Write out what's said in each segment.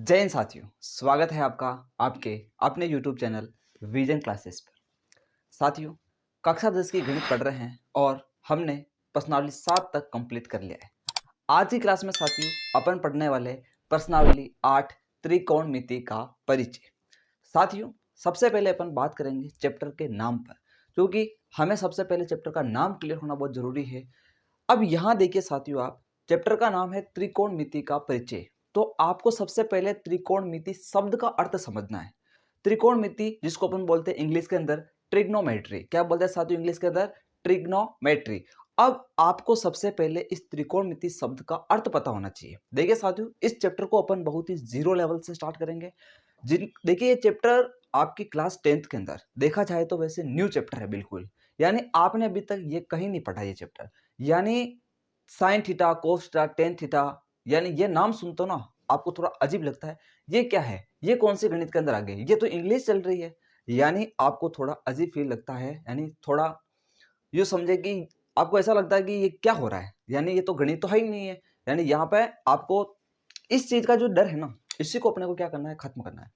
जय हिंद साथियों, स्वागत है आपका आपके अपने YouTube चैनल विजन क्लासेस पर। साथियों, कक्षा 10 की गणित पढ़ रहे हैं और हमने प्रश्नावली 7 तक कंप्लीट कर लिया है। आज की क्लास में साथियों अपन पढ़ने वाले प्रश्नावली 8 त्रिकोणमिति का परिचय। साथियों, सबसे पहले अपन बात करेंगे चैप्टर के नाम पर, क्योंकि हमें सबसे पहले चैप्टर का नाम क्लियर होना बहुत जरूरी है। अब यहाँ देखिए साथियों, आप चैप्टर का नाम है त्रिकोणमिति का परिचय। तो आपको सबसे पहले त्रिकोणमिति शब्द का अर्थ समझना है। त्रिकोणमिति जिसको अपन बोलते हैं इंग्लिश के अंदर ट्रिग्नोमेट्री। क्या बोलते हैं साथियों इंग्लिश के अंदर? ट्रिग्नोमेट्री। अब आपको सबसे पहले इस त्रिकोणमिति शब्द का अर्थ पता होना चाहिए। देखिए साथियों, इस चैप्टर को अपन बहुत ही जीरो लेवल से स्टार्ट करेंगे। देखिए ये चैप्टर आपकी क्लास 10th के अंदर देखा जाए तो वैसे न्यू चैप्टर है बिल्कुल। यानी आपने अभी तक ये कहीं नहीं पढ़ा ये चैप्टर। यानी sine theta, cos theta, tan theta, यानी ये नाम सुनते हो ना आपको थोड़ा अजीब लगता है। ये क्या है? ये कौन सी गणित के अंदर आ गई? ये तो इंग्लिश चल रही है। यानी आपको थोड़ा अजीब फील लगता है। यानी थोड़ा यूँ समझे कि आपको ऐसा लगता है कि ये क्या हो रहा है? यानी ये तो गणित तो है ही नहीं है। यानी यहाँ पे आपको इस चीज़ का जो डर है ना, इसी को अपने को क्या करना है? खत्म करना है।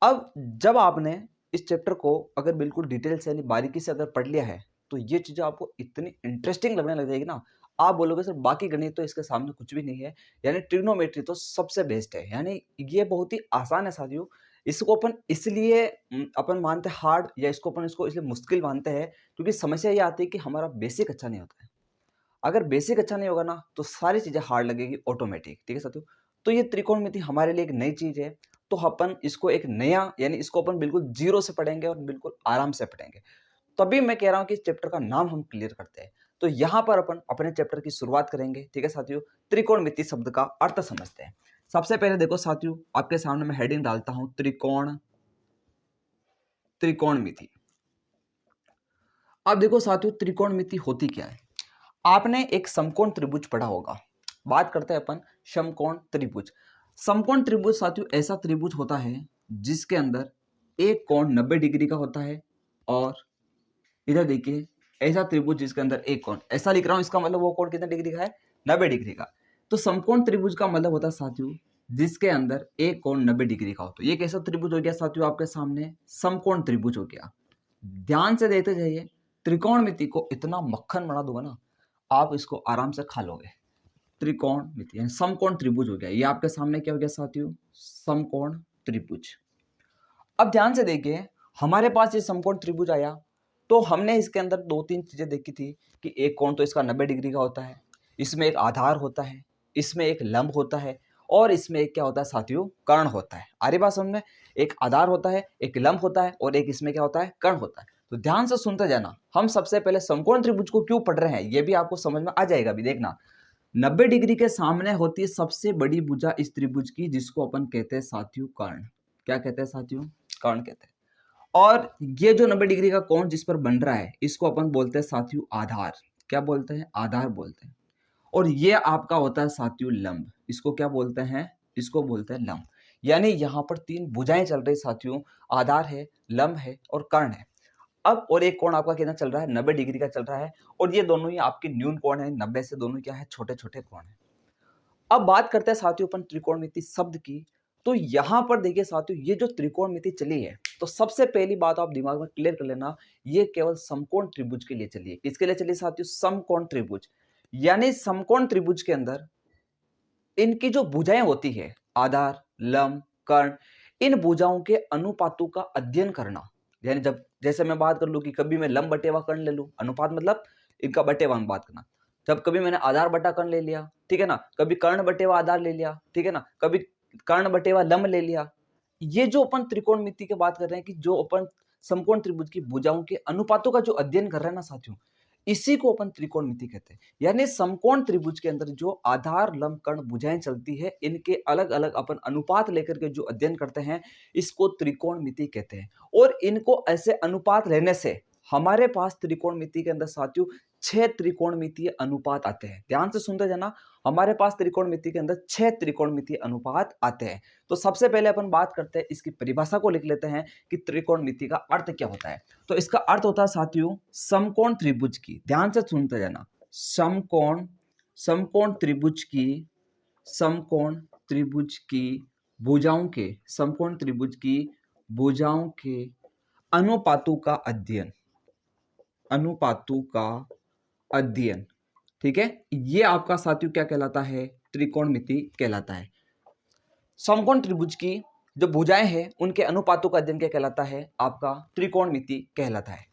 अब जब आपने इस चैप्टर को अगर बिल्कुल डिटेल से यानी बारीकी से अगर पढ़ लिया है, तो ये चीज़ें आपको इतनी इंटरेस्टिंग लगने लग जाएगी ना, आप बोलोगे सर बाकी गणित तो इसके सामने कुछ भी नहीं है। यानी ट्रिग्नोमेट्री तो सबसे बेस्ट है। यानी ये बहुत ही आसान है साथियों। इसको अपन इसलिए अपन मानते हैं हार्ड, या इसको इसलिए मुश्किल मानते हैं क्योंकि समस्या ये आती है कि हमारा बेसिक अच्छा नहीं होता है। अगर बेसिक अच्छा नहीं होगा ना तो सारी चीज़ें हार्ड लगेगी ऑटोमेटिक। ठीक है साथियों? तो ये त्रिकोणमिति हमारे लिए एक नई चीज़ है। तो अपन इसको एक नया यानी इसको अपन बिल्कुल जीरो से पढ़ेंगे और बिल्कुल आराम से पढ़ेंगे। तभी मैं कह रहा हूँ कि इस चैप्टर का नाम हम क्लियर करते हैं। तो यहाँ पर अपन अपने चैप्टर की शुरुआत करेंगे। ठीक है साथियों? त्रिकोणमिति शब्द का अर्थ समझते हैं। सबसे पहले देखो साथियों, आपके सामने मैं हेडिंग डालता हूँ त्रिकोणमिति। अब देखो साथियों, त्रिकोणमिति होती क्या है? आपने एक समकोण त्रिभुज पढ़ा होगा। बात करते हैं अपन समकोण त्रिभुज। समकोण त्रिभुज साथियों ऐसा त्रिभुज होता है जिसके अंदर एक कोण 90 डिग्री का होता है, और इधर देखिए ऐसा त्रिभुज जिसके अंदर एक कोण, ऐसा लिख रहा हूं, इसका मतलब वो कोण कितने डिग्री का है? 90 डिग्री का। तो समकोण त्रिभुज का मतलब होता है साथियों जिसके अंदर एक कोण 90 डिग्री का हो। तो ये कैसा त्रिभुज हो गया साथियों? आपके सामने समकोण त्रिभुज हो गया। ध्यान से देखते जाइए, त्रिकोणमिति को इतना मक्खन बना दूंगा ना, आप इसको आराम से खा लोगे। त्रिकोणमिति यानी समकोण त्रिभुज हो गया। ये आपके सामने क्या हो गया साथियों? समकोण त्रिभुज। अब ध्यान से देखिए, हमारे पास ये समकोण त्रिभुज आया तो हमने इसके अंदर दो तीन चीजें देखी थी कि एक कोण तो इसका 90 डिग्री का होता है, इसमें एक आधार होता है, इसमें एक लंब होता है, और इसमें एक क्या होता है साथियों? कर्ण होता है। आ रही बात समझ में? एक आधार होता है, एक लंब होता है, और एक इसमें क्या होता है? कर्ण होता है। तो ध्यान से सुनते जाना। हम सबसे पहले समकोण त्रिभुज को क्यों पढ़ रहे हैं ये भी आपको समझ में आ जाएगा। अभी देखना, 90 डिग्री के सामने होती है सबसे बड़ी भुजा इस त्रिभुज की, जिसको अपन कहते हैं साथियों कर्ण। क्या कहते हैं साथियों? कर्ण कहते हैं। और ये जो 90 डिग्री का कोण जिस पर बन रहा है इसको अपन बोलते हैं साथियों आधार। क्या बोलते हैं? आधार बोलते हैं। और ये आपका होता है साथियों लंब। इसको क्या बोलते हैं? इसको बोलते हैं लंब। यानी यहाँ पर तीन भुजाएं चल रही साथियों, आधार है, लंब है और कर्ण है। अब और एक कोण आपका कितना चल रहा है? 90 डिग्री का चल रहा है, और ये दोनों ही आपके न्यून कोण है। 90 से दोनों क्या है? छोटे छोटे कोण है। अब बात करते हैं साथियों अपन त्रिकोणमिति शब्द की। तो यहां पर देखिए साथियों, ये जो त्रिकोणमिति चली है तो सबसे पहली बात आप दिमाग में क्लियर कर लेना, ये केवल समकोण त्रिभुज के लिए चली है। किसके लिए चली साथियों? समकोण त्रिभुज। यानी समकोण त्रिभुज के अंदर इनकी जो भुजाएं होती है, आधार, लंब, कर्ण, इन भुजाओं के अनुपातों का अध्ययन करना। यानी जब जैसे मैं बात कर लूं कि कभी मैं लंब बटेवा कर्ण ले लूं, अनुपात मतलब इनका बटेवा में बात करना। जब कभी मैंने आधार बटा कर्ण ले लिया, ठीक है ना, कभी कर्ण बटेवा आधार ले लिया, ठीक है ना, कभी कर्ण बटेवा लंब ले लिया। ये जो अपन त्रिकोणमिति की बात कर रहे हैं कि जो अपन समकोण त्रिभुज की भुजाओं के अनुपातों का जो अध्ययन कर रहे हैं ना साथियों, इसी को अपन त्रिकोणमिति कहते हैं। यानी समकोण त्रिभुज के अंदर जो आधार, लंब, कर्ण भुजाएं चलती है, इनके अलग अलग अपन अनुपात लेकर के जो अध्ययन करते हैं, इसको त्रिकोणमिति कहते हैं। और इनको ऐसे अनुपात लेने से हमारे पास त्रिकोणमिति के अंदर साथियों 6 त्रिकोणमितीय अनुपात आते हैं। ध्यान से सुनते जाना, हमारे पास त्रिकोणमिति के अंदर 6 त्रिकोणमितीय अनुपात आते हैं। तो सबसे पहले अपन बात करते हैं, इसकी परिभाषा को लिख लेते हैं कि त्रिकोणमिति का अर्थ क्या होता है। तो इसका अर्थ होता है साथियों समकोण त्रिभुज की, ध्यान से सुनते जाना, समकोण त्रिभुज की भुजाओं के समकोण त्रिभुज की भुजाओं के अनुपातों का अध्ययन, अनुपातों का अध्ययन, ठीक है, ये आपका साथियों क्या कहलाता है, त्रिकोणमिति कहलाता है। समकोण त्रिभुज की जो भुजाएं हैं उनके अनुपातों का अध्ययन क्या कहलाता है, आपका त्रिकोणमिति कहलाता है।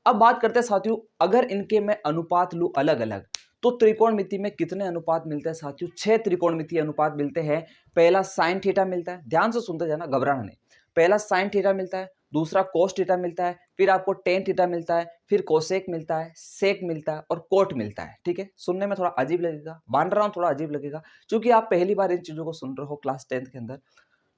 अब बात करते हैं साथियों, अगर इनके मैं अनुपात लूं अलग अलग तो त्रिकोणमिति में कितने अनुपात मिलते हैं साथियों, 6 त्रिकोणमिति अनुपात मिलते हैं। पहला साइन थीटा मिलता है, ध्यान से सुनते जाना, घबराना नहीं। पहला साइन थीटा मिलता है, दूसरा कोस थीटा मिलता है, फिर आपको टेन थीटा मिलता है, फिर कोसेक मिलता है, सेक मिलता है और कोट मिलता है। ठीक है, सुनने में थोड़ा अजीब लगेगा, मान रहा हूं थोड़ा अजीब लगेगा क्योंकि आप पहली बार इन चीजों को सुन रहे हो क्लास 10th के अंदर।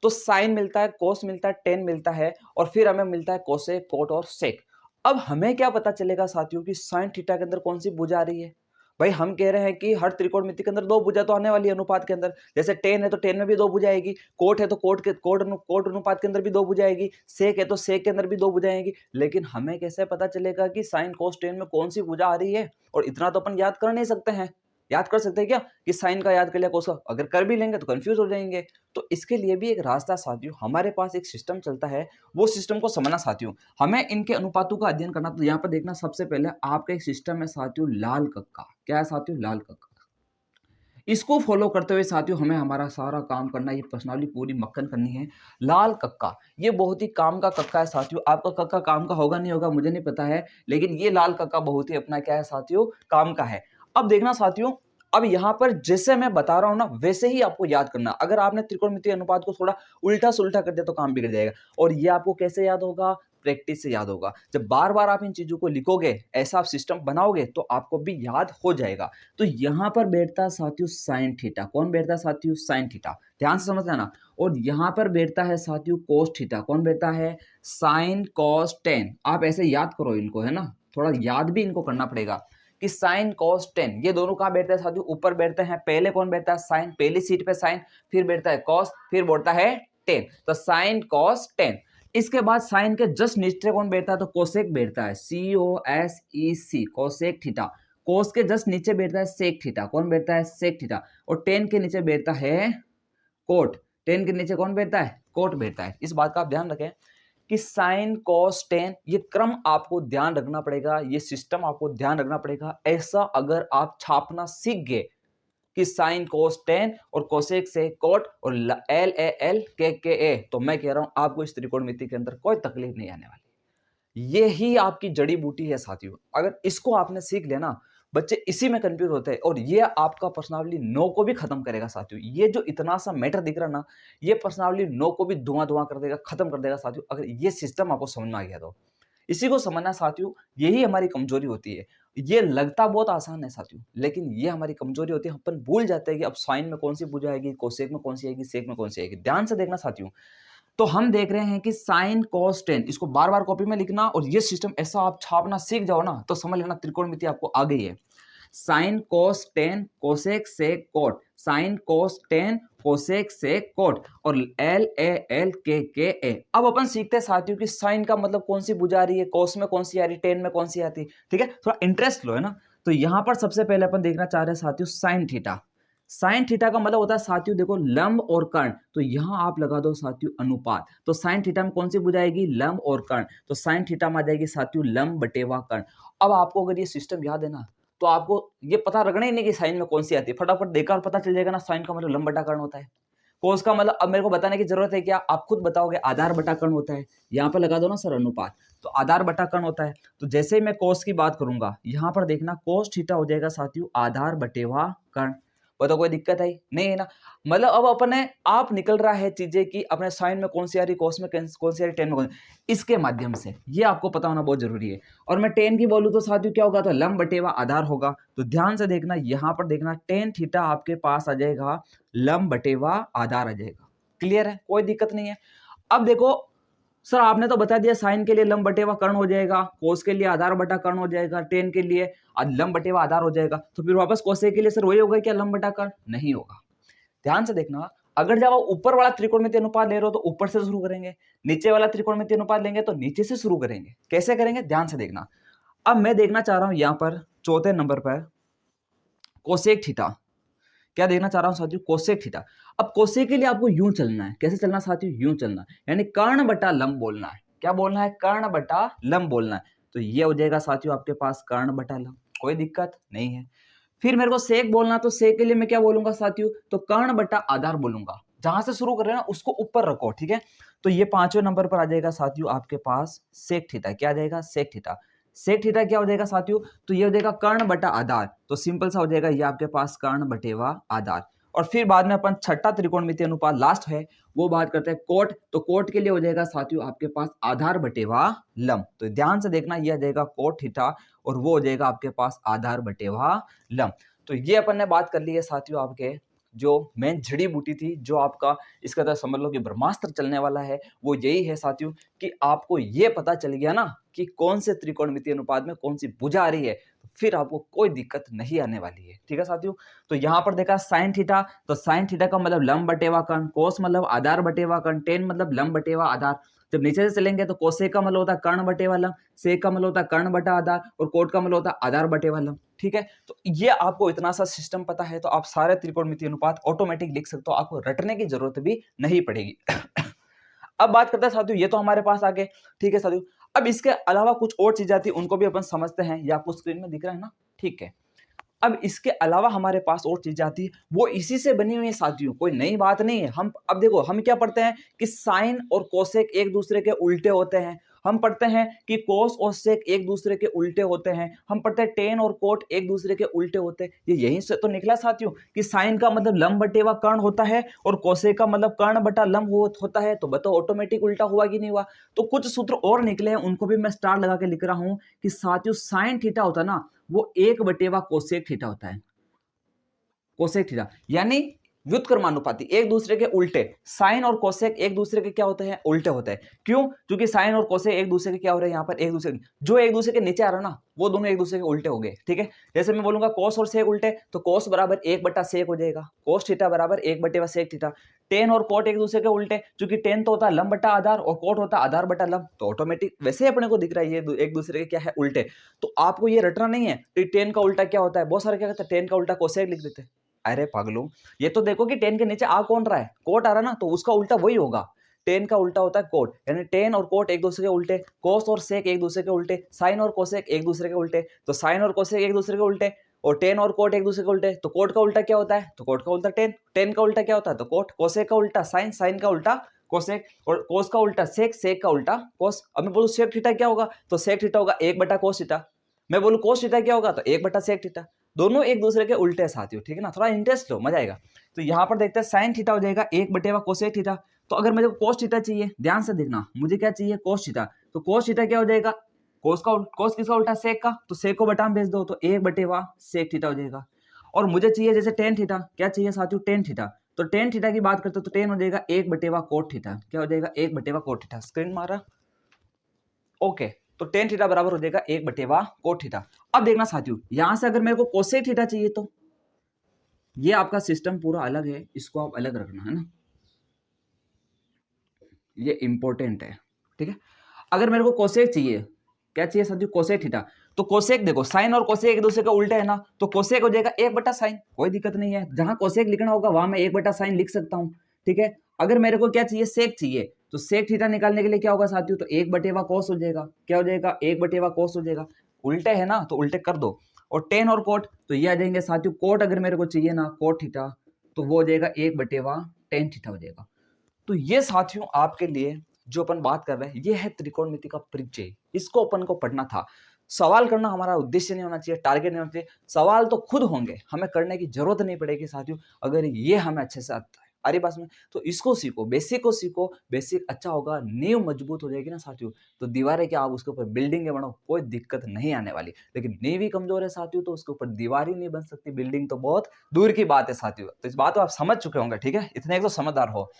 तो साइन मिलता है, कोस मिलता है, टेन मिलता है और फिर हमें मिलता है कोसेक, कोट और सेक। अब हमें क्या पता चलेगा साथियों कि साइन थीटा के अंदर कौन सी भुजा आ रही है। भाई हम कह रहे हैं कि हर त्रिकोणमिति के अंदर दो भुजा तो आने वाली है अनुपात के अंदर, जैसे टेन है तो टेन में भी दो भुजा आएगी, कोट है तो कोट अनुपात के अंदर भी दो भुजा आएगी, सेक है तो सेक के अंदर भी दो भुजा आएगी। लेकिन हमें कैसे पता चलेगा कि साइन कोस टेन में कौन सी भुजा आ रही है। और इतना तो अपन याद कर नहीं सकते हैं, याद कर सकते हैं क्या कि साइन का याद कर लिया कोस का, अगर कर भी लेंगे तो कंफ्यूज हो जाएंगे। तो इसके लिए भी एक रास्ता साथियों, हमारे पास एक सिस्टम चलता है, वो सिस्टम को समझना साथियों। हमें इनके अनुपातों का अध्ययन करना, तो यहाँ पर देखना सबसे पहले आपका एक सिस्टम है साथियों लाल कक्का। क्या है साथियों, लाल कक्का। इसको फॉलो करते हुए साथियों हमें हमारा सारा काम करना, ये प्रश्नावली पूरी मक्खन करनी है। लाल कक्का ये बहुत ही काम का कक्का है साथियों। आपका कक्का काम का होगा नहीं होगा मुझे नहीं पता है, लेकिन ये लाल कक्का बहुत ही अपना क्या है साथियों, काम का है। अब देखना साथियों, अब यहां पर जैसे मैं बता रहा हूं ना वैसे ही आपको याद करना। अगर आपने त्रिकोणमितीय अनुपात को थोड़ा उल्टा सुल्टा कर दिया तो काम बिगड़ जाएगा। और ये आपको कैसे याद होगा, प्रैक्टिस से याद होगा। जब बार बार आप इन चीजों को लिखोगे, ऐसा आप सिस्टम बनाओगे तो आपको भी याद हो जाएगा। तो यहां पर बैठता है साथियों साइन थीटा। कौन बैठता है साथियों, साइन थीटा, ध्यान से समझ लेना। और यहां पर बैठता है साथियों कोस थीटा। कौन बैठता है, साइन कॉस टेन। आप ऐसे याद करो इनको, है ना, थोड़ा याद भी इनको करना पड़ेगा कि साइन कॉस टेन ये दोनों कहां बैठते हैं साथियों, ऊपर बैठते हैं। पहले कौन बैठता है, साइन, पहली सीट पे साइन, फिर बैठता है कॉस, फिर बैठता है टेन। तो साइन कॉस टेन। इसके बाद साइन के जस्ट नीचे कौन बैठता है, तो कोसेक बैठता है, COSEC, कोसेक थीटा। कोस के जस्ट नीचे बैठता है सेक थीटा। कौन बैठता है, सेक थीटा। और टेन के नीचे बैठता है कोट। टेन के नीचे कौन बैठता है, कोट बैठता है। इस बात का आप ध्यान रखें कि साइन कॉस टेन, ये क्रम आपको ध्यान रखना पड़ेगा, ये सिस्टम आपको ध्यान रखना पड़ेगा। ऐसा अगर आप छापना सीख गए कि साइन कोस टेन और कोसेक से कोट और LAL KKA, तो मैं कह रहा हूं आपको इस त्रिकोणमिति के अंदर कोई तकलीफ नहीं आने वाली। ये ही आपकी जड़ी बूटी है साथियों। अगर इसको आपने सीख लिया ना, बच्चे इसी में कंफ्यूज होते हैं और ये आपका पर्सनालिटी 9 को भी खत्म करेगा साथियों। ये जो इतना सा मैटर दिख रहा ना, ये पर्सनालिटी 9 को भी धुआं धुआं कर देगा, खत्म कर देगा साथियों, अगर ये सिस्टम आपको समझ में आ गया तो। इसी को समझना साथियों, यही हमारी कमजोरी होती है। ये लगता बहुत आसान है साथियों, लेकिन ये हमारी कमजोरी होती है। अपन भूल जाते हैं कि अब साइन में कौन सी भुजा आएगी, कोसेक में कौन सी आएगी, सेक में कौन सी आएगी। ध्यान से देखना साथियों, तो हम देख रहे हैं कि साइन कॉस टेन, इसको बार बार कॉपी में लिखना और ये सिस्टम ऐसा आप छापना सीख जाओ ना, तो समझ लेना त्रिकोणमिति आपको आ गई है। Sine cos tan cosec sec cot, sine cos tan cosec sec cot और LAL KKA। अब अपन सीखते हैं साथियों कि साइन का मतलब कौन सी भुजा आ रही है, कोस में कौन सी आ रही है, टेन में कौन सी आती है। ठीक है, थोड़ा इंटरेस्ट लो, है ना। तो यहां पर सबसे पहले अपन देखना चाह रहे हैं साथियों साइन थीटा। साइन थीटा का मतलब होता है साथियों, देखो लंब और कर्ण, तो यहां आप लगा दो साथियों अनुपात। तो साइन थीटा में कौन सी भुजा आएगी, लंब और कर्ण, तो साइन थीटा में आ जाएगी साथियों लंब बटेवा कर्ण। अब आपको अगर ये सिस्टम याद है ना, तो आपको ये पता रखना ही नहीं कि साइन में कौन सी आती है, फटाफट देखा और पता चल जाएगा ना। साइन का मतलब लंब बटा कर्ण होता है, कोस का मतलब अब मेरे को बताने की जरूरत है क्या, आप खुद बताओगे, आधार बटा कर्ण होता है। यहाँ पर लगा दो ना सर अनुपात, तो आधार बटा कर्ण होता है। तो जैसे ही मैं कोस की बात करूंगा, यहाँ पर देखना कोस थीटा हो जाएगा साथियों आधार बटेवा कर्ण। बताओ कोई दिक्कत है, नहीं है ना। मतलब अब अपने आप निकल रहा है चीजें कि अपने साइन में कौन सी आ रही, कोस में कौन सी आ रही, टेन में कौन, इसके माध्यम से ये आपको पता होना बहुत जरूरी है। और मैं टेन की बोलूं तो साथियों क्या होगा, तो लंब बटेवा आधार होगा। तो ध्यान से देखना, यहां पर देखना टेन थीटा आपके पास आ जाएगा लंब बटेवा आधार आ जाएगा। क्लियर है, कोई दिक्कत नहीं है। अब देखो सर आपने तो बता दिया साइन के लिए लंब बटेवा कर्ण हो जाएगा, कोस के लिए आधार बटा कर्ण हो जाएगा, टेन के लिए लंब बटेवा आधार हो जाएगा। तो फिर वापस कोसेक के लिए सर वही होगा क्या, लंब बटा कर्ण, नहीं होगा। ध्यान से देखना, अगर जब आप ऊपर वाला त्रिकोणमितीय अनुपात ले रहे हो तो ऊपर से शुरू करेंगे, नीचे वाला त्रिकोणमितीय अनुपात लेंगे तो नीचे से शुरू करेंगे। कैसे करेंगे, ध्यान से देखना। अब मैं देखना चाह रहा हूं यहां पर चौथे नंबर पर कोसेक थीटा। क्या देखना चाह रहा हूं साथियों, कोसेक थीटा। अब कोसेक के लिए आपको यूं चलना है, कैसे चलना साथियों, यूं चलना, यानी कर्ण बटा लंब बोलना है। क्या बोलना है, कर्ण बटा लंब बोलना है। तो ये हो जाएगा साथियों आपके पास कर्ण बटा लंब, कोई दिक्कत नहीं है। फिर मेरे को सेक बोलना, तो सेक के लिए मैं क्या बोलूंगा साथियों, तो कर्ण बटा आधार बोलूंगा। जहां से शुरू कर रहे हैं ना उसको ऊपर रखो, ठीक है। तो ये 5वें नंबर पर आ जाएगा साथियों आपके पास सेक थीटा। क्या आ जाएगा, सेक थीटा। सेक थीटा क्या हो जाएगा साथियों, तो ये हो जाएगा कर्ण बटा आधार। तो सिंपल सा हो जाएगा ये आपके पास कर्ण बटेवा आधार। और फिर बाद में अपन छठा त्रिकोणमितीय अनुपात लास्ट है वो बात करते हैं कोट। तो कोट के लिए हो जाएगा साथियों आपके पास आधार बटेवा लंब। तो ध्यान से देखना, ये आ जाएगा कोट थीटा और वो हो जाएगा आपके पास आधार बटेवा लंब। तो ये अपन ने बात कर ली है साथियों आपके जो मेन जड़ी बूटी थी, जो आपका इसका तरह समझ लो कि ब्रह्मास्त्र चलने वाला है, वो यही है साथियों कि आपको ये पता चल गया ना कि कौन से त्रिकोणमितीय अनुपात में कौन सी भुजा आ रही है, तो फिर आपको कोई दिक्कत नहीं आने वाली है, ठीक है साथियों। तो यहां पर देखा साइन थीटा, तो साइन थीटा का मतलब लंब बटेवा कर्ण, कोस मतलब आधार बटेवा कर्ण, टेन मतलब लंब बटेवा आधार। जब नीचे से चलेंगे तो कोसेक का मतलब होता है कर्ण बटेवा लंब, सेक का मतलब होता है कर्ण बटा आधार और कोट का मतलब होता है आधार बटेवा लंब, ठीक है। तो ये आपको इतना सा सिस्टम पता है तो आप सारे त्रिकोणमितीय अनुपात ऑटोमेटिक लिख सकते हो, आपको रटने की जरूरत भी नहीं पड़ेगी। अब बात करते हैं साथियों, ये तो हमारे पास आ गए, ठीक है साथियों। अब इसके अलावा कुछ और चीजें आती है उनको भी अपन समझते हैं, ये आपको स्क्रीन में दिख रहा है ना, ठीक है। अब इसके अलावा हमारे पास और चीजें आती है, वो इसी से बनी हुई है साथियों, कोई नई बात नहीं है। हम अब देखो हम क्या पढ़ते हैं कि साइन और कोसेक एक दूसरे के उल्टे होते हैं। हम पढ़ते हैं कि कोस और सेक एक दूसरे के उल्टे होते हैं। हम पढ़ते हैं टेन और कोट एक दूसरे के उल्टे होते हैं। ये यहीं से तो निकला साथियों कि साइन का मतलब लंब बटेवा कर्ण होता है और कोसेक का मतलब कर्ण बटा लंब होता है। तो बताओ ऑटोमेटिक उल्टा हुआ कि नहीं हुआ। तो कुछ सूत्र और निकले हैं, उनको भी मैं स्टार लगा के लिख रहा हूं कि साथियों साइन थीटा होता है ना, वो एक बटेवा कोसेक थीटा होता है। कोसेक थीटा यानी व्युत्क्रमानुपाती, एक दूसरे के उल्टे। साइन और कोसेक एक दूसरे के क्या होते हैं, उल्टे होते हैं। क्यों, क्योंकि साइन और कोसेक एक दूसरे के क्या हो रहे हैं, यहाँ पर एक दूसरे जो एक दूसरे के नीचे आ रहा है ना, वो दोनों एक दूसरे के उल्टे हो गए, ठीक है। जैसे मैं बोलूंगा कोस और सेक उल्टे, तो कोस बराबर एक बटा सेक हो जाएगा, कोस थीटा बराबर एक बटे सेक थीटा। टेन और कोट एक दूसरे के उल्टे, क्योंकि टेन तो होता है लंब बटा आधार और कोट होता है आधार बटा लंब, तो ऑटोमेटिक वैसे ही अपने को दिख रहा है ये एक दूसरे के क्या है, उल्टे। तो आपको ये रटना नहीं है कि टेन का उल्टा क्या होता है, बहुत सारे क्या कहते हैं टेन का उल्टा कोसेक लिख देते हैं। अरे पागलों, ये तो देखो कि टेन के नीचे आ कौन रहा है, कोट आ रहा ना, तो उसका उल्टा वही होगा। टेन का उल्टा होता है कोट, यानी टेन और कोट एक दूसरे के उल्टे, कोस और सेक एक दूसरे के उल्टे, साइन और कोसेक एक दूसरे के उल्टे। तो साइन और कोसेक एक दूसरे के उल्टे और टेन और कोट एक दूसरे के उल्टे, तो कोट का उल्टा क्या होता है, तो कोट का उल्टा टेन, टेन का उल्टा क्या होता है, तो कोट, कोसेक का उल्टा साइन, साइन का उल्टा कोसेक और कोस का उल्टा सेक, सेक का उल्टा कोस। अब मैं बोलूं सेक थीटा क्या होगा, तो सेक थीटा होगा एक बटा कोस थीटा। मैं बोलूं कोस थीटा क्या होगा, तो एक बटा सेक थीटा। दोनों एक दूसरे के उल्टे साथियों, ठीक है ना, थोड़ा इंटरेस्ट लो, मजा आएगा। तो यहाँ पर देखते हैं साइन थीटा हो जाएगा एक बटेवा कोसेक थीटा। तो अगर मुझे कोस थीटा चाहिए, ध्यान से देखना, मुझे क्या चाहिए, कोस थीटा। तो कोस थीटा क्या हो जाएगा, कोस किसका उल्टा, सेक का, तो सेक को बटा में भेज दो, तो एक बटेवा सेक थीटा हो जाएगा। और मुझे चाहिए जैसे टेन थीटा, क्या चाहिए साथियों, टेन थीटा। तो टेन थीटा की बात करते हो तो टेन हो जाएगा एक बटेवा कोट थीटा। क्या हो जाएगा, एक बटेवा कोट थीटा। स्क्रीन मारा, ओके। तो टेन थीटा बराबर हो जाएगा एक बटेवा कोट थीटा। अब देखना साथियों, यहां से अगर मेरे को कोसेक थीटा चाहिए तो ये आपका सिस्टम पूरा अलग है, इसको आप अलग रखना है ना, ये इंपॉर्टेंट है, ठीक है। अगर मेरे को कोसेक चाहिए, क्या चाहिए साथियों, कोसेक थीटा। तो कोसेक देखो साइन और कोसेक एक दूसरे के उल्टे है ना, तो कोसेक हो जाएगा एक बटा साइन, कोई दिक्कत नहीं है, जहां कोसेक लिखना होगा वहां मैं एक बटा साइन लिख सकता हूं, ठीक है। अगर मेरे को क्या चाहिए, सेक चाहिए, तो सेक थीटा निकालने के लिए क्या होगा साथियों, तो एक बटेवा कोस हो जाएगा। क्या हो जाएगा, एक बटेवा कोस हो जाएगा। उल्टे है ना, तो उल्टे कर दो। और टेन और कोट, तो ये आ जाएंगे साथियों, कोट अगर मेरे को चाहिए ना, कोट थीटा, तो वो हो जाएगा एक बटेवा टेन थीटा हो जाएगा। तो ये साथियों आपके लिए जो अपन बात कर रहे हैं, ये है त्रिकोणमिति का परिचय, इसको अपन को पढ़ना था। सवाल करना हमारा उद्देश्य नहीं होना चाहिए, टारगेट नहीं होना चाहिए। सवाल तो खुद होंगे, हमें करने की जरूरत नहीं पड़ेगी साथियों, अगर ये हमें अच्छे से आता है। अरे बस में तो इसको सीखो, बेसिक को सीखो, बेसिक अच्छा होगा, नींव मजबूत हो जाएगी ना साथियों, तो दीवारें क्या आप उसके ऊपर बिल्डिंग बनो, कोई दिक्कत नहीं आने वाली। लेकिन नींव ही कमजोर है साथियों, तो उसके ऊपर दीवार ही नहीं बन सकती, बिल्डिंग तो बहुत दूर की बात है साथियों। तो इस बात को आप समझ चुके होंगे, ठीक है, इतने एक तो समझदार हो।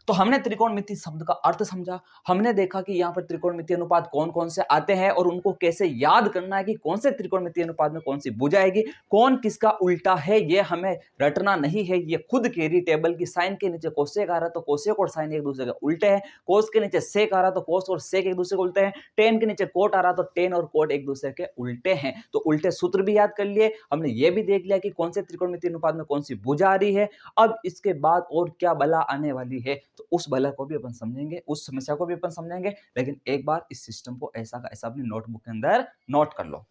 तो हमने त्रिकोणमिति शब्द का अर्थ समझा, हमने देखा कि यहाँ पर त्रिकोणमिति अनुपात कौन कौन से आते हैं और उनको कैसे याद करना है कि कौन से त्रिकोणमिति अनुपात में कौन सी भुजा आएगी, कौन किसका उल्टा है, ये हमें रटना नहीं है, ये खुद केरी टेबल की साइन के नीचे कोसेक आ रहा तो कोसेक और साइन एक दूसरे के उल्टे हैं, कोस के नीचे सेक आ रहा तो कोस और सेक एक दूसरे के उल्टे हैं, टेन के नीचे कोट आ रहा तो टेन और कोट एक दूसरे के उल्टे हैं। तो उल्टे सूत्र भी याद कर लिए, हमने ये भी देख लिया कि कौन से त्रिकोणमिति अनुपात में कौन सी भुजा आ रही है। अब इसके बाद और क्या बला आने वाली है, तो उस बला को भी अपन समझेंगे, उस समस्या को भी अपन समझेंगे, लेकिन एक बार इस सिस्टम को ऐसा का ऐसा अपनी नोटबुक के अंदर नोट कर लो।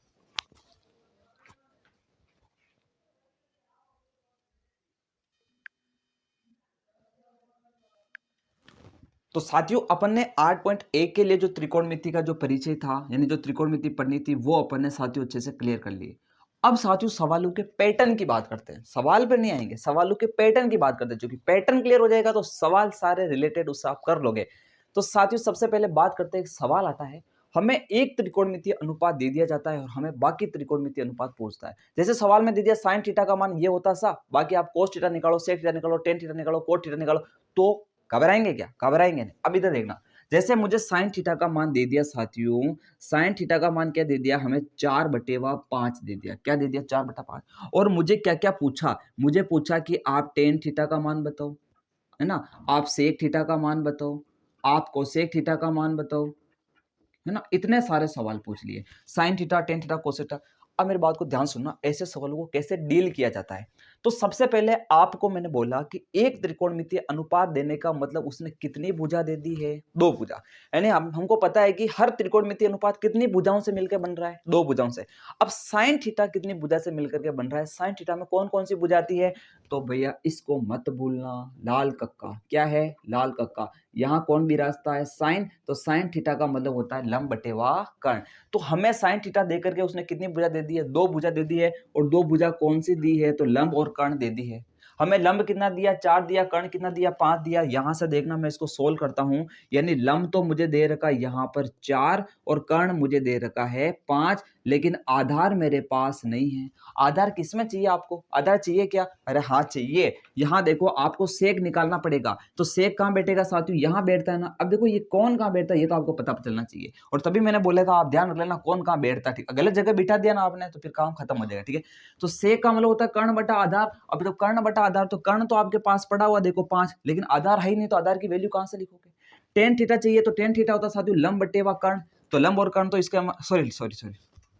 तो साथियों अपन ने 8.1 के लिए जो त्रिकोणमिति का जो परिचय था, यानी जो त्रिकोणमिति पढ़नी थी, वो अपन ने साथियों अच्छे से क्लियर कर लिए। अब साथियों सवालों के पैटर्न की बात करते हैं, सवाल पर नहीं आएंगे, सवालों के पैटर्न की बात करते हैं, क्योंकि पैटर्न क्लियर हो जाएगा तो सवाल सारे रिलेटेड उससे आप कर लोगे। तो साथियों सबसे पहले बात करते हैं, एक सवाल आता है, हमें एक त्रिकोणमितीय अनुपात दे दिया जाता है और हमें बाकी त्रिकोणमितीय अनुपात पूछता है। जैसे सवाल में दे दिया साइन थीटा का मान ये होता सा, बाकी आप कोस थीटा निकालो, सेक थीटा निकालो, टेन थीटा निकालो, कोट थीटा निकालो, तो घबराएंगे क्या? घबराएंगे नहीं। अब इधर देखना, जैसे मुझे साइन थीटा का मान दे दिया साथियों, साइन थीटा का मान क्या दे दिया हमें, 4/5 दे दिया। क्या दे दिया? 4/5। और मुझे क्या क्या पूछा, मुझे पूछा कि आप टेन थीटा का मान बताओ, है ना, आप सेक थीटा का मान बताओ, आप कोसेक थीटा का मान बताओ, है ना, इतने सारे सवाल पूछ लिए, sine theta, tan theta, cosec theta. अब मेरी बात को ध्यान सुनना, ऐसे सवालों को कैसे डील किया जाता है। तो सबसे पहले आपको मैंने बोला कि एक त्रिकोणमितीय अनुपात देने का मतलब उसने कितनी भुजा दे दी है, 2 भुजा। यानी हमको पता है कि हर त्रिकोणमितीय अनुपात कितनी भुजाओं से मिलकर बन रहा है, 2 भुजाओं से। अब साइन थीटा कितनी भुजा से मिलकर के बन रहा है, साइन थीटा में कौन कौन सी भुजा आती है, तो भैया इसको मत भूलना, लाल कक्का। क्या है? लाल कक्का। यहाँ कौन भी रास्ता है? साइन। तो साइन थीटा का मतलब होता है लंब बटेवा कर्ण। तो हमें साइन थीटा देकर के उसने कितनी भुजा दे दी है? 2 भुजा दे दी है। और 2 भुजा कौन सी दी है? तो लंब और कर्ण दे दी है। हमें लंब कितना दिया? 4 दिया। कर्ण कितना दिया? 5 दिया। यहां से देखना, मैं इसको सोल्व करता हूं। यानी लंब तो मुझे दे रखा है यहाँ पर 4 और कर्ण मुझे दे रखा है 5, लेकिन आधार मेरे पास नहीं है। आधार किसमें चाहिए आपको? आधार चाहिए क्या? अरे हाँ चाहिए। यहाँ देखो आपको सेक निकालना पड़ेगा। तो सेक कहाँ बैठेगा साथियों? यहाँ बैठता है ना। अब देखो ये कौन कहाँ बैठता है ये तो आपको पता चलना चाहिए, और तभी मैंने बोला था आप ध्यान रख लेना कौन कहाँ बैठता है। ठीक, गलत जगह बिठा दिया ना आपने तो फिर काम खत्म हो जाएगा। ठीक है, तो सेक का मतलब होता है कर्ण बटा आधार। अब तो कर्ण बटा आधार, तो कर्ण तो आपके पास पड़ा हुआ देखो 5, लेकिन आधार है ही नहीं, तो आधार की वैल्यू कहां से लिखोगे? टेन थीटा चाहिए, तो टेन थीटा होता साथियों लंब बटेवा कर्ण। तो लंब और कर्ण तो इसका सॉरी सॉरी सॉरी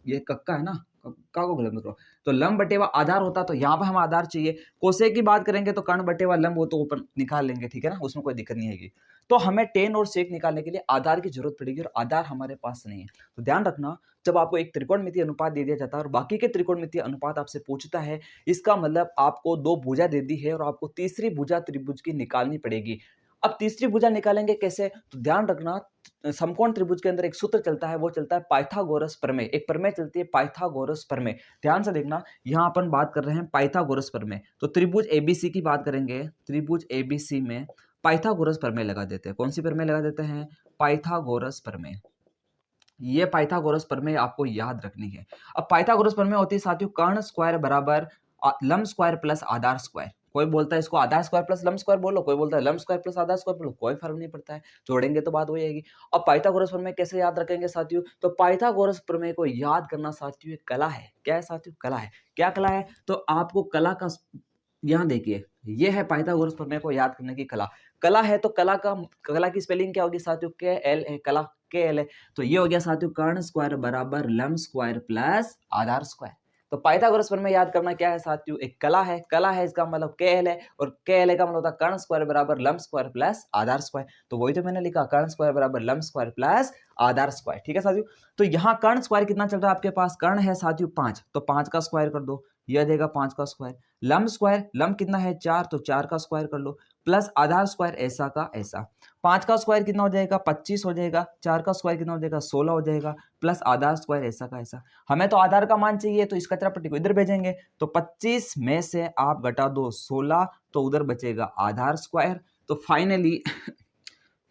ये कक्का है ना, कक्का को गलत मत करो। तो लंब बटेवा आधार होता, तो यहाँ पर हम आधार चाहिए। कोसेक की बात करेंगे तो कर्ण बटेवा लंब हो तो ऊपर निकाल लेंगे, ठीक है ना, उसमें कोई दिक्कत नहीं आएगी। तो हमें टेन और सेक निकालने के लिए आधार की जरूरत पड़ेगी, और आधार हमारे पास नहीं है। तो ध्यान रखना, जब आपको एक त्रिकोणमितीय अनुपात दे दिया जाता है और बाकी के त्रिकोणमितीय अनुपात आपसे पूछता है, इसका मतलब आपको 2 भुजा दे दी है और आपको तीसरी भुजा त्रिभुज की निकालनी पड़ेगी। अब तीसरी भुजा निकालेंगे कैसे? तो ध्यान रखना, समकोण त्रिभुज के अंदर एक सूत्र चलता है, वो चलता है पाइथागोरस प्रमेय। एक प्रमेय चलती है पाइथागोरस प्रमेय। ध्यान से देखना, यहां अपन बात कर रहे हैं पाइथागोरस प्रमेय। तो त्रिभुज एबीसी की बात करेंगे, त्रिभुज एबीसी में पाइथागोरस प्रमेय लगा देते हैं। कौन सी प्रमेय लगा देते हैं? पाइथागोरस प्रमेय। ये पाइथागोरस प्रमेय आपको याद रखनी है। अब पाइथागोरस प्रमेय होती है साथियों, कर्ण स्क्वायर बराबर लंब स्क्वायर प्लस आधार स्क्वायर। कोई बोलता है इसको आधार स्क्वायर प्लस लंब स्क्वायर बोलो, कोई बोलता है लंब स्क्वायर प्लस आधार स्क्वायर बोलो, कोई फर्क नहीं पड़ता है, जोड़ेंगे तो बात हो जाएगी। अब पाइथागोरस प्रमेय कैसे याद रखेंगे साथियों? तो पाइथागोरस प्रमेय को याद करना साथियों एक कला है। क्या है साथियों? कला है। क्या कला है? तो आपको कला का, यहाँ देखिए, ये है पाइथागोरस प्रमेय को याद करने की कला। कला है तो कला की स्पेलिंग क्या होगी साथियों? के एल है, कला के एल है। तो ये हो गया साथियों कर्ण स्क्वायर बराबर लंब स्क्वायर प्लस आधार स्क्वायर। तो पाइथागोरस प्रमेय याद करना क्या है साथियों? एक कला है। कला है इसका मतलब के एल है, और के एल का मतलब होता है कर्ण स्क्वायर बराबर लंब स्क्वायर प्लस आधार स्क्वायर। तो वही तो मैंने लिखा, कर्ण स्क्वायर बराबर लंब स्क्वायर प्लस आधार स्क्वायर। ठीक है साथियों, तो यहाँ कर्ण स्क्वायर कितना चल रहा है आपके पास? कर्ण है साथियों 5, तो 5 का स्क्वायर कर दो, यह देगा 5 का स्क्वायर। लंब स्क्वायर, लंब कितना है 4, तो 4 का स्क्वायर कर लो, प्लस आधार स्क्वायर ऐसा का ऐसा। 5 का स्क्वायर कितना हो जाएगा? 25 हो जाएगा। 4 का स्क्वायर कितना हो जाएगा? 16 हो जाएगा, प्लस आधार स्क्वायर ऐसा का ऐसा। हमें तो आधार का मान चाहिए, तो इसका चरपट्टी को इधर भेजेंगे। तो 25 में से आप घटा दो 16, तो उधर बचेगा आधार स्क्वायर। तो फाइनली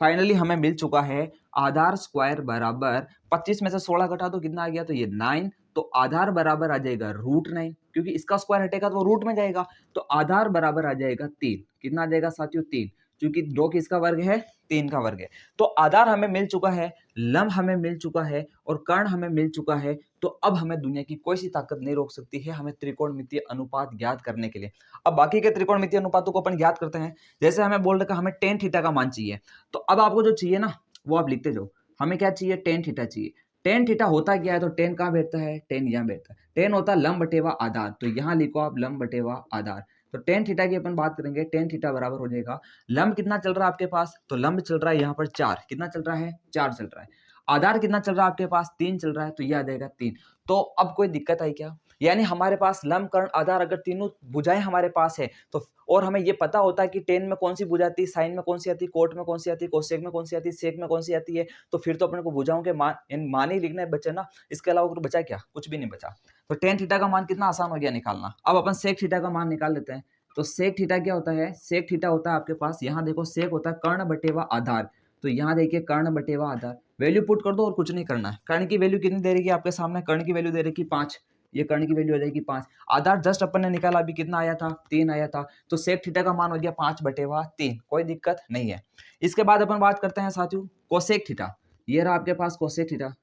फाइनली हमें मिल चुका है आधार स्क्वायर बराबर 25 में से 16 घटा दो, कितना आ गया? तो ये 9। तो आधार बराबर आ जाएगा √9, क्योंकि इसका स्क्वायर हटेगा तो वो रूट में जाएगा। तो आधार बराबर आ जाएगा 3। कितना आ जाएगा साथियों? 3। क्योंकि रो किसका वर्ग है, 3 का वर्ग है। तो आधार हमें मिल चुका है, लंब हमें मिल चुका है और कर्ण हमें मिल चुका है। तो अब हमें दुनिया की कोई सी ताकत नहीं रोक सकती है हमें त्रिकोणमितीय अनुपात ज्ञात करने के लिए। अब बाकी के त्रिकोणमितीय अनुपातों को अपन ज्ञात करते हैं। जैसे हमें बोल रखा हमें टेन थीटा का मान चाहिए, तो अब आपको जो चाहिए ना वो आप लिखते जाओ। हमें क्या चाहिए, टेन थीटा चाहिए। टेन थीटा होता क्या है, तो टेन कहाँ बैठता है, टेन यहाँ बैठता है। टेन होता है लंब बटेवा आधार, तो यहाँ लिखो आप लंब बटेवा आधार। तो टेन थीटा की अपन बात करेंगे, टेन थीटा बराबर हो जाएगा, लंब कितना चल रहा है आपके पास, तो लंब चल रहा है यहाँ पर 4, कितना चल रहा है, 4 चल रहा है। आधार कितना चल रहा है आपके पास, 3 चल रहा है, तो यह आ जाएगा 3। तो अब कोई दिक्कत आई क्या, यानी हमारे पास लंब कर्ण आधार अगर तीनों भुजाएं हमारे पास है तो, और हमें ये पता होता है कि टेन में कौन सी भुजा आती है, साइन में कौन सी आती है, कोट में कौन सी आती है, कोसेक में कौन सी आती है, सेक में कौन सी आती है, तो फिर तो अपने को भुजाओं के मान ही लिखना है बच्चे ना, इसके अलावा कुछ बचा क्या, कुछ भी नहीं बचा। तो टेन थीटा का मान कितना आसान हो गया निकालना। अब अपन सेक थीटा का मान निकाल लेते हैं। तो सेक थीटा क्या होता है, सेक थीटा होता है आपके पास, यहाँ देखो सेक होता है कर्ण बटेवा आधार, तो यहाँ देखिए कर्ण बटेवा आधार, वैल्यू पुट कर दो और कुछ नहीं करना है। कर्ण की वैल्यू कितनी दे रही है आपके सामने, कर्ण की वैल्यू दे रही है 5, ये कर्ण की वैल्यू हो जाएगी 5। आधार जस्ट अपन ने निकाला अभी कितना आया था, 3 आया था, तो सेक थीटा का मान हो गया 5/3, कोई दिक्कत नहीं है। इसके बाद अपन बात करते हैं साथियों कोसेक थीटा, ये रहा आपके पास कोसेक थीटा।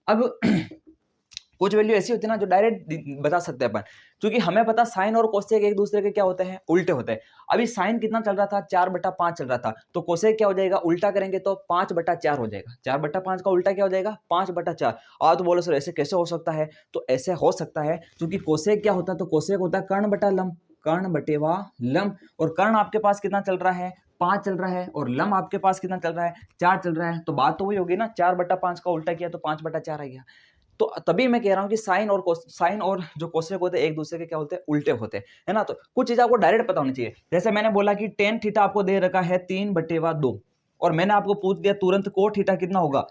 अब कुछ वैल्यू ऐसी होती है ना जो डायरेक्ट बता सकते हैं अपन, क्योंकि हमें पता साइन और कोसेक एक दूसरे के क्या होते हैं, उल्टे होते हैं। अभी साइन कितना चल रहा था, 4/5 चल रहा था, तो कोसेक क्या हो जाएगा, उल्टा करेंगे तो 5/4 हो जाएगा। 4/5 का उल्टा क्या हो जाएगा, 5/4। आप तो बोलो सर ऐसे कैसे हो सकता है, तो ऐसे हो सकता है क्योंकि कोसेक क्या होता है, तो कोसेक होता है कर्ण बटा लंब, कर्ण बटेवा लंब, और कर्ण आपके पास कितना चल रहा है, 5 चल रहा है, और लंब आपके पास कितना चल रहा है, 4 चल रहा है। तो बात तो वही होगी ना, 4/5 का उल्टा किया तो 5/4 आ गया। तो तभी मैं कह रहा हूं कि साइन और जो कोसेक होते हैं एक दूसरे के क्या होते हैं, उल्टे होते हैं, है ना। तो कुछ चीज आपको डायरेक्ट पता होनी चाहिए। जैसे मैंने बोला कि टेन थीटा आपको दे रखा है 3/2, और मैंने आपको पूछ दिया तुरंत कोट थीटा कितना होगा,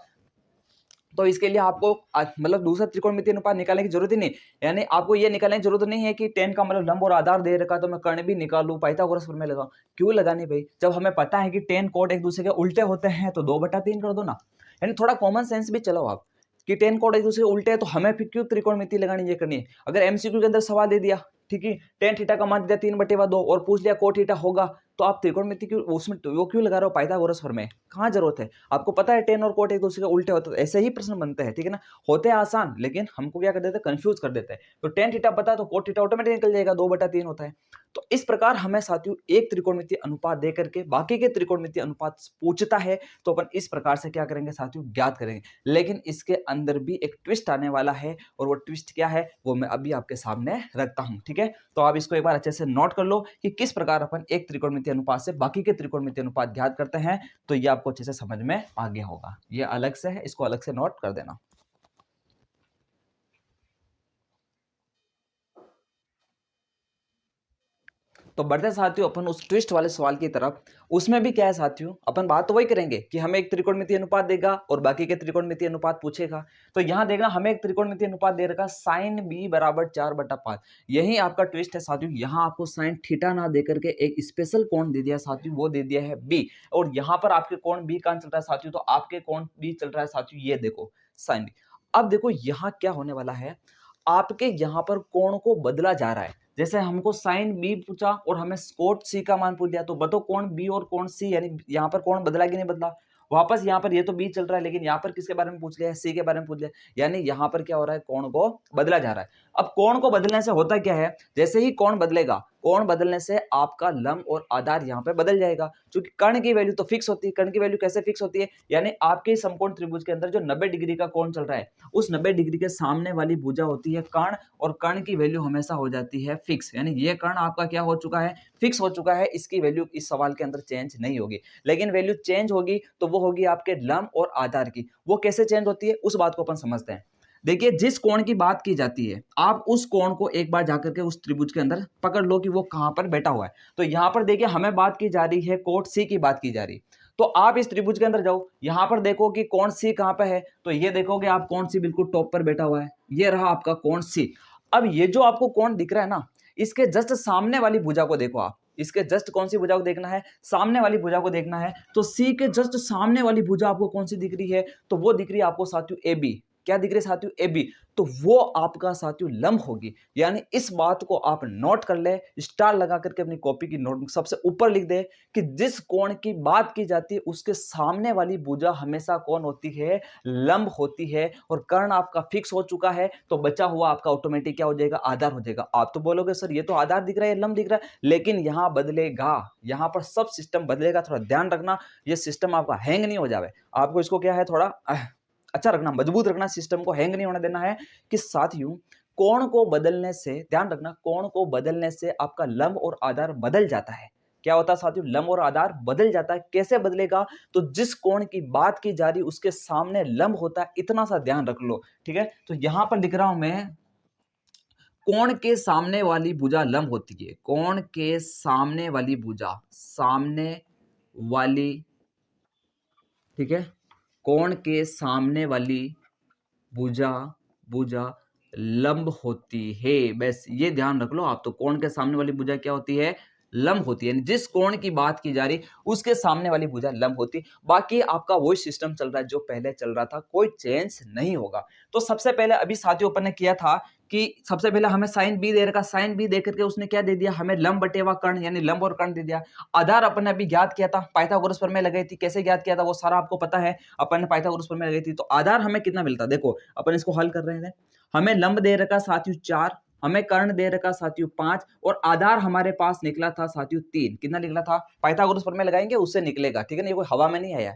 तो इसके लिए आपको मतलब दूसरा त्रिकोणमितीय अनुपात निकालने की जरूरत ही नहीं, यानी आपको ये निकालने की जरूरत नहीं है कि टेन का मतलब लंब और आधार दे रखा तो मैं कर्ण भी निकालूं, पाइथागोरस प्रमेय लगाऊं। क्यों लगानी भाई, जब हमें पता है कि टेन कोट एक दूसरे के उल्टे होते हैं तो 2/3 कर दो ना। यानी थोड़ा कॉमन सेंस भी चलाओ आप, कि टेन कोड एक दूसरे उल्टे है तो हमें फिर क्यों त्रिकोणमिति लगानी, ये करनी है। अगर एमसीक्यू के अंदर सवाल दे दिया, ठीक है, टेन थीटा का मान दिया 3/2 और पूछ लिया कोट थीटा होगा, तो आप त्रिकोणमिति क्यों उसमें वो क्यों लगा रहे हो, पाइथागोरस प्रमेय कहाँ जरूरत है। आपको पता है टेन और कोट एक दूसरे के उल्टे होते हैं, ऐसे ही प्रश्न बनते हैं, ठीक है ना। होते हैं आसान, लेकिन हमको क्या कर देते हैं, कंफ्यूज कर देते हैं। तो टेन थीटा पता है तो कोट थीटा ऑटोमेटिक निकल जाएगा, 2/3 होता है। तो इस प्रकार हमें साथियों एक त्रिकोणमितीय अनुपात दे करके बाकी के त्रिकोणमितीय अनुपात पूछता है, तो अपन इस प्रकार से क्या करेंगे साथियों, ज्ञात करेंगे। लेकिन इसके अंदर भी एक ट्विस्ट आने वाला है, और वो ट्विस्ट क्या है वो मैं अभी आपके सामने रखता हूं, ठीक है। तो आप इसको एक बार अच्छे से नोट कर लो कि किस प्रकार अपन एक त्रिकोणमितीय अनुपात से बाकी के त्रिकोणमितीय अनुपात ज्ञात करते हैं, तो ये आपको अच्छे से समझ में आ गया होगा। ये अलग से है, इसको अलग से नोट कर देना। तो बढ़ते साथियों अपन उस ट्विस्ट वाले सवाल की तरफ। उसमें भी क्या है साथियों, अपन बात तो वही करेंगे कि हमें एक त्रिकोणमितीय अनुपात देगा और बाकी के त्रिकोणमितीय अनुपात पूछेगा। तो यहां देखना हमें एक त्रिकोणमितीय अनुपात दे रखा साइन बी बराबर 4/5। यही आपका ट्विस्ट है साथियों, यहाँ आपको साइन थीटा ना देकर के एक स्पेशल कोण दे दिया साथियों, वो दे दिया है बी। और यहाँ पर आपके कोण बी कहां चल रहा है साथियों, तो आपके कोण बी चल रहा है साथियों, ये देखो साइन बी। अब देखो यहाँ क्या होने वाला है, आपके यहाँ पर कोण को बदला जा रहा है। जैसे हमको साइन बी पूछा और हमें कोट सी का मान पूछ दिया, तो बताओ कोण बी और कोण सी, यानी यहाँ पर कोण बदला कि नहीं बदला। वापस यहाँ पर ये तो बी चल रहा है, लेकिन यहाँ पर किसके बारे में पूछ लिया है, सी के बारे में पूछ लिया, यानी यहाँ पर क्या हो रहा है, कोण को बदला जा रहा है। अब कोण को बदलने से होता क्या है, जैसे ही कोण बदलेगा, कोण बदलने से आपका लंब और आधार यहाँ पे बदल जाएगा, क्योंकि कर्ण की वैल्यू तो फिक्स होती है। कर्ण की वैल्यू कैसे फिक्स होती है, यानी आपके समकोण त्रिभुज के अंदर जो 90 डिग्री का कोण चल रहा है, उस 90 डिग्री के सामने वाली भुजा होती है कर्ण, और कर्ण की वैल्यू हमेशा हो जाती है फिक्स, यानी ये कर्ण आपका क्या हो चुका है, फिक्स हो चुका है। इसकी वैल्यू इस सवाल के अंदर चेंज नहीं होगी, लेकिन वैल्यू चेंज होगी तो वो होगी आपके लंब और आधार की। वो कैसे चेंज होती है उस बात को अपन समझते हैं। देखिए जिस कोण की बात की जाती है, आप उस कोण को एक बार जाकर के उस त्रिभुज के अंदर पकड़ लो कि वो कहां पर बैठा हुआ है। तो यहां पर देखिए हमें बात की जा रही है कोण सी की बात की जा रही है। तो आप इस त्रिभुज के अंदर जाओ, यहां पर देखो कि कोण सी कहां पे है, तो ये देखोगे आप कोण सी बिल्कुल टॉप पर बैठा हुआ है, ये रहा आपका कोण सी। अब ये जो आपको कोण दिख रहा है ना, इसके जस्ट सामने वाली भुजा को देखो आप, इसके जस्ट कौन सी भुजा को देखना है, सामने वाली भुजा को देखना है। तो सी के जस्ट सामने वाली भुजा आपको कौन सी दिख रही है, तो वो दिख रही है आपको साथियों ए बी। क्या दिख रही है साथियों, AB, तो वो आपका साथियों लंब होगी। यानी इस बात को आप नोट कर ले, स्टार लगा करके अपनी कॉपी की नोट सबसे ऊपर लिख दे कि जिस कोण की बात की जाती है उसके सामने वाली भुजा हमेशा कौन होती है, लंब होती है। और कर्ण आपका फिक्स हो चुका है तो बचा हुआ आपका ऑटोमेटिक क्या हो जाएगा, आधार हो जाएगा। आप तो बोलोगे सर ये तो आधार दिख रहा है, लंब दिख रहा है, लेकिन यहां बदलेगा, यहां पर सब सिस्टम बदलेगा। थोड़ा ध्यान रखना, ये सिस्टम आपका हैंग नहीं हो जाए। आपको इसको क्या है, थोड़ा अच्छा रखना, मजबूत रखना, सिस्टम को हैंग नहीं होने देना है। कि साथियों कोण को बदलने से, ध्यान रखना, कोण को बदलने से आपका लंब और आधार बदल जाता है। क्या होता है साथियों, लंब और आधार बदल जाता है। कैसे बदलेगा, तो जिस कोण की बात की जा रही उसके सामने लंब होता है, इतना सा ध्यान रख लो, ठीक है। तो यहां पर लिख रहा हूं मैं, कोण के सामने वाली भुजा लंब होती है, कोण के सामने वाली भुजा, सामने वाली, ठीक है, कोण के सामने वाली भुजा, भुजा लंब होती है। बस ये ध्यान रख लो आप, तो कोण के सामने वाली भुजा क्या होती है, लंब होती है। जिस कोण की बात की जा रही उसके सामने वाली भुजा लंब होती है। बाकी आपका वही सिस्टम चल रहा है जो पहले चल रहा था, कोई चेंज नहीं होगा। तो सबसे पहले अभी साथियों अपन ने किया था कि सबसे पहले हमें साइन बी दे रखा, साइन बी दे करके उसने क्या दे दिया, हमें लंब बटेवा कर्ण, यानी लंब और कर्ण दे दिया। आधार अपन ने अभी ज्ञात किया था, पाइथागोरस प्रमेय लगाई थी। कैसे ज्ञात किया था वो सारा आपको पता है, अपन ने पाइथागोरस प्रमेय लगाई थी। तो आधार हमें कितना मिलता, देखो अपन इसको हल कर रहे हैं। हमें लंब दे रखा साथियों 4, हमें कर्ण दे रखा साथियों 5, और आधार हमारे पास निकला था साथियों 3। कितना निकला था, पाइथागोरस प्रमेय लगाएंगे उससे निकलेगा, ठीक है ना, ये कोई हवा में नहीं आया।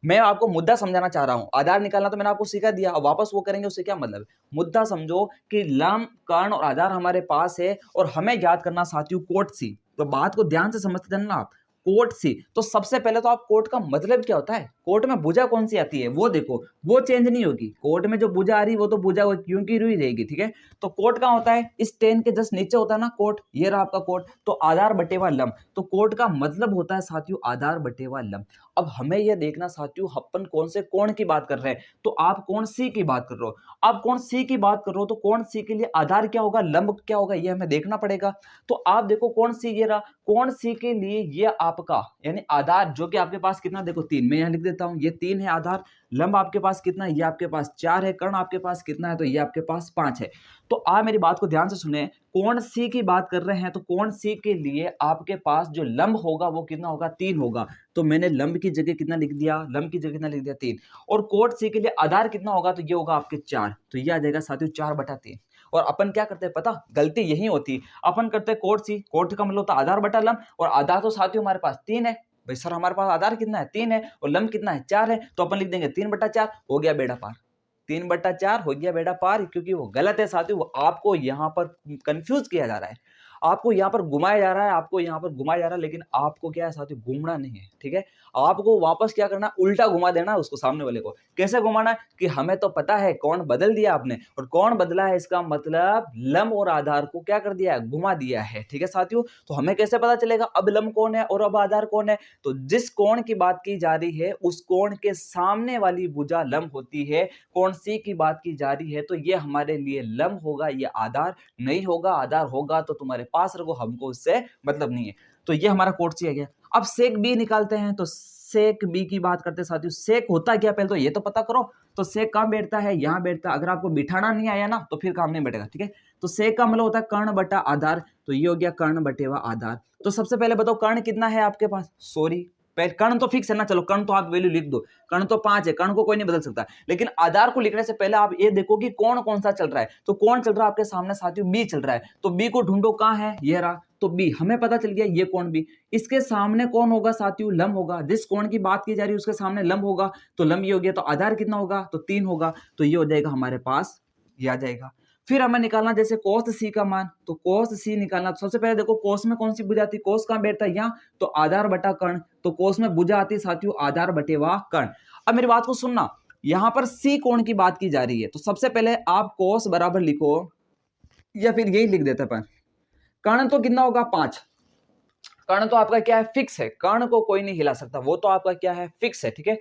मैं आपको मुद्दा समझाना चाह रहा हूं, आधार निकालना तो मैंने आपको सिखा दिया, अब वापस वो करेंगे उससे क्या मतलब है। मुद्दा समझो कि लंब, कर्ण और आधार हमारे पास है और हमें याद करना साथियों कोट सी। तो बात को ध्यान से समझते जाना आप, कोट सी। तो सबसे पहले तो आप कोट का मतलब क्या होता है, कोट में भुजा कौन सी आती है वो देखो, वो चेंज नहीं होगी। कोट में जो भुजा आ रही वो तो भुजा क्यों की रुई रहेगी, ठीक है। तो कोट कहां होता है, इस टेन के जस्ट नीचे होता है ना कोट, ये रहा आपका कोट। तो आधार बटेवा लंब, तो कोट का मतलब होता है साथियों आधार बटेवा लंब। अब हमें यह देखना साथियों अपन कौन से कोण की बात कर रहे हैं, तो आप कोण सी की बात कर रहे हो। आप कोण सी की बात कर रहे हो तो कोण सी के लिए आधार क्या होगा, लंब क्या होगा, ये हमें देखना पड़ेगा। तो आप देखो कोण सी ये रहा, कोण सी के लिए ये आपका यानी आधार जो कि आपके पास कितना, देखो 3, मैं यहां लिख देता हूं, ये 3 है आधार। लंब आपके पास कितना है, ये आपके पास 4 है। कर्ण आपके पास कितना है, तो ये आपके पास 5 है। तो आप मेरी बात को ध्यान से सुने, कोण सी की बात कर रहे हैं तो कोण सी के लिए आपके पास जो लंब होगा वो कितना होगा, 3 होगा। तो मैंने लंब की जगह कितना लिख दिया, लंब की जगह कितना लिख दिया, 3। और कोट सी के लिए आधार कितना होगा, तो ये होगा आपके 4। तो ये आ जाएगा साथियों 4/3। और अपन क्या करते हैं पता, गलती यही होती है, अपन करते हैं कोट सी, कोट का मतलब होता है आधार बटा लंब, और आधार तो साथियों हमारे पास 3 है। भाई सर हमारे पास आधार कितना है, 3 है, और लंब कितना है, 4 है। तो अपन लिख देंगे 3/4, हो गया बेड़ा पार। 3/4 हो गया बेड़ा पार, क्योंकि वो गलत है साथियों, वो आपको यहाँ पर कंफ्यूज किया जा रहा है, आपको यहाँ पर घुमाया जा रहा है, आपको यहाँ पर घुमाया जा रहा है, लेकिन आपको क्या है साथियों, घूमना नहीं है, ठीक है। आपको वापस क्या करना, उल्टा घुमा देना है उसको, सामने वाले को। कैसे घुमाना है कि हमें तो पता है कौन बदल दिया आपने, और कौन बदला है इसका मतलब लंब और आधार को क्या कर दिया है, घुमा दिया है, ठीक है साथियों। तो हमें कैसे पता चलेगा अब लंब कौन है और अब आधार कौन है, तो जिस कोण की बात की जा रही है उस कोण के सामने वाली भुजा लंब होती है। कोण सी की बात की जा रही है तो ये हमारे लिए लंब होगा, ये आधार नहीं होगा। आधार होगा तो तुम्हारे पास रखो, हमको उससे मतलब नहीं है। तो ये हमारा कोट सी आ गया। अब सेक बी निकालते हैं, तो सेक बी की बात करते हैं साथियों। सेक होता क्या पहले तो ये तो पता करो। तो सेक कहां बैठता है, यहां बैठता है। अगर आपको बिठाना नहीं आया ना तो फिर काम नहीं बैठेगा, ठीक है। तो सेक का मतलब होता है कर्ण बटा आधार, तो ये हो गया कर्ण बटेवा आधार। तो सबसे पहले बताओ कर्ण कितना है आपके पास, सॉरी पहले कर्ण तो फिक्स है ना, चलो कर्ण तो आप वैल्यू लिख दो, कर्ण तो 5 है, कर्ण को कोई नहीं बदल सकता। लेकिन आधार को लिखने से पहले आप ये देखो कि कौन कौन सा चल रहा है। तो कौन चल रहा है आपके सामने साथियों, बी चल रहा है। तो बी को ढूंढो, कहां है, ये रहा। तो बी हमें पता चल गया, ये कौन बी, इसके सामने कौन होगा साथियों, लंब होगा। जिस कोण की बात की जा रही है उसके सामने लंब होगा, तो लंब ये हो गया। तो आधार कितना होगा, तो 3 होगा। तो ये हो जाएगा हमारे पास, ये आ जाएगा। फिर हमें निकालना जैसे कोस सी का मान, तो कोस सी निकालना। तो सबसे पहले देखो कोस में कौन सी भुजा आती है, कोस कहां बैठता है, यहाँ। तो आधार बटा कर्ण, तो कोस में भुजा आती है साथियों आधार बटेवा कर्ण। अब मेरी बात को सुनना, यहां पर सी कोण की बात की जा रही है, तो सबसे पहले आप कोस बराबर लिखो, या फिर यही लिख देते हैं। कर्ण तो कितना होगा, 5। कर्ण तो आपका क्या है, फिक्स है, कर्ण को कोई नहीं हिला सकता, वो तो आपका क्या है, फिक्स है, ठीक है।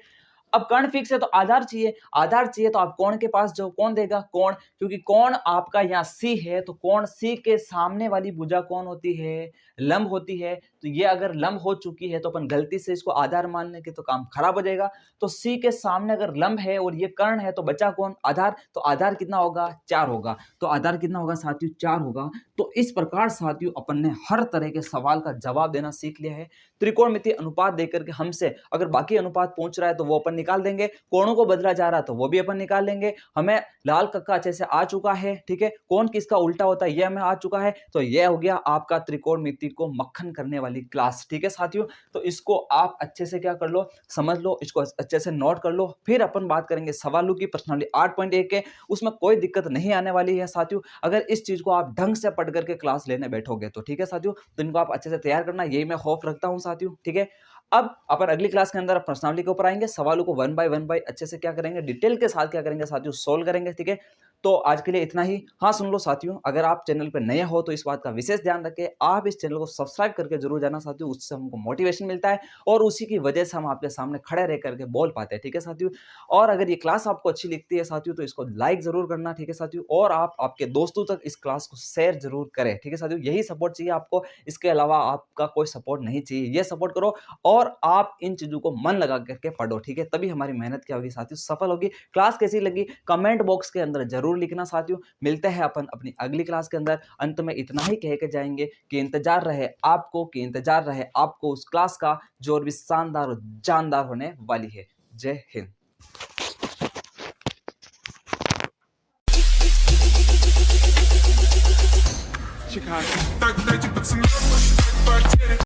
अब कर्ण फिक्स है तो आधार चाहिए, आधार चाहिए तो आप कोण के पास जाओ, कौन देगा? कोण, क्योंकि कोण आपका यहाँ C है तो कोण C के सामने वाली भुजा कौन होती है? लंब होती है। तो ये अगर लंब हो चुकी है तो अपन गलती से इसको आधार मान लेंगे तो काम खराब हो जाएगा। तो C के सामने अगर लंब है और ये कर्ण है तो बचा कौन? आधार। तो आधार कितना होगा? 4 होगा। तो आधार कितना होगा साथियों? 4 होगा। तो इस प्रकार साथियों अपन ने हर तरह के सवाल का जवाब देना सीख लिया है। त्रिकोणमितीय अनुपात देकर के हमसे अगर बाकी अनुपात पूछ रहा है तो वो अपन निकाल देंगे, कोणों को बदला जा रहा है तो वो भी अपन निकाल लेंगे। हमें लाल कक्का अच्छे से आ चुका है, ठीक है, कौन किसका उल्टा होता है ये हमें आ चुका है। तो ये हो गया आपका त्रिकोणमिति को मक्खन करने वाली क्लास, ठीक है साथियों। तो इसको आप अच्छे से क्या कर लो, समझ लो, इसको अच्छे से नोट कर लो। फिर अपन बात करेंगे सवालों की। प्रश्नावली 8.1 है, उसमें कोई दिक्कत नहीं आने वाली है साथियों, अगर इस चीज को आप ढंग से पढ़ करके क्लास लेने बैठोगे तो, ठीक है साथियों। तो इनको आप अच्छे से तैयार करना, यही मैं खौफ रखता हूं साथियों, ठीक है। अब अपन अगली क्लास के अंदर प्रश्नावली के ऊपर आएंगे, सवालों को 1 बाय 1 अच्छे से क्या करेंगे, डिटेल के साथ क्या करेंगे साथियों, सोल्व करेंगे, ठीक है। तो आज के लिए इतना ही। हाँ सुन लो साथियों, अगर आप चैनल पर नए हो तो इस बात का विशेष ध्यान रखें, आप इस चैनल को सब्सक्राइब करके जरूर जाना साथियों, उससे हमको मोटिवेशन मिलता है और उसी की वजह से हम आपके सामने खड़े रह करके बोल पाते हैं, ठीक है साथियों। और अगर ये क्लास आपको अच्छी लगती है साथियों तो इसको लाइक जरूर करना, ठीक है साथियों, और आप आपके दोस्तों तक इस क्लास को शेयर जरूर करें, ठीक है साथियों। यही सपोर्ट चाहिए आपको, इसके अलावा आपका कोई सपोर्ट नहीं चाहिए। ये सपोर्ट करो और आप इन चीजों को मन लगा करके पढ़ो, ठीक है, तभी हमारी मेहनत क्या होगी साथियों, सफल होगी। क्लास कैसी लगी कमेंट बॉक्स के अंदर जरूर लिखना साथियों। मिलते हैं अपन अपनी अगली क्लास के अंदर। अंत में इतना ही कह के जाएंगे कि इंतजार रहे आपको उस क्लास का जो और भी शानदार और जानदार होने वाली है। जय हिंद। Chicago.